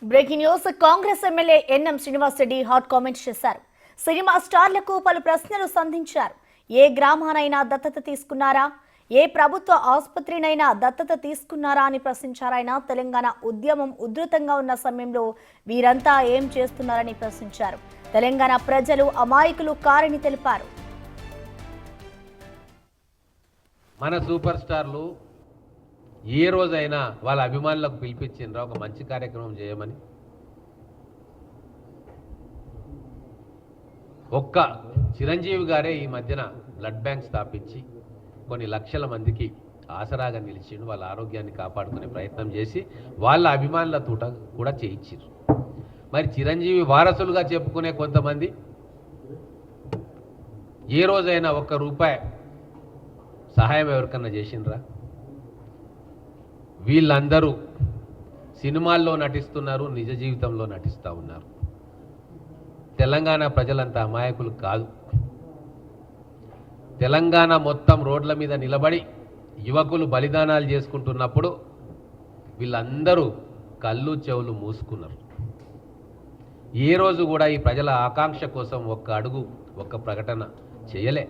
Breaking news. Congress MLA NM Srinivas Reddy hot comments చేశారు. Cinema స్టార్లకు పలు ప్రశ్నలు సంధించారు. ఏ గ్రామానైనా దత్తత తీసుకున్నారా, ఏ ప్రభుత్వ ఆసుపత్రినైనా దత్తత తీసుకున్నారా అని ప్రశ్నించారాయన. తెలంగాణ ఉద్యమం ఉధృతంగా ఉన్న సమయంలో వీరంతా ఏం చేస్తున్నారని ప్రశ్నించారు. తెలంగాణ ప్రజలు అమాయకులు కారని తెలిపారు. మన సూపర్ స్టార్లు ఏ రోజైనా వాళ్ళ అభిమానులకు పిలిపించిండ్రా ఒక మంచి కార్యక్రమం చేయమని? ఒక్క చిరంజీవి గారే ఈ మధ్యన బ్లడ్ బ్యాంక్ స్థాపించి కొన్ని లక్షల మందికి ఆసరాగా నిలిచిండు. వాళ్ళ ఆరోగ్యాన్ని కాపాడుకునే ప్రయత్నం చేసి వాళ్ళ అభిమానుల తూట కూడా చేయించారు. మరి చిరంజీవి వారసులుగా చెప్పుకునే కొంతమంది ఏ రోజైనా ₹1 సహాయం ఎవరికన్నా చేసిండ్రా? వీళ్ళందరూ సినిమాల్లో నటిస్తున్నారు, నిజ జీవితంలో నటిస్తూ ఉన్నారు. తెలంగాణ ప్రజలంతా అమాయకులు కాదు. తెలంగాణ మొత్తం రోడ్ల మీద నిలబడి యువకులు బలిదానాలు చేసుకుంటున్నప్పుడు వీళ్ళందరూ కళ్ళు చెవులు మూసుకున్నారు. ఏ రోజు కూడా ఈ ప్రజల ఆకాంక్ష కోసం ఒక్క అడుగు, ఒక్క ప్రకటన చేయలే.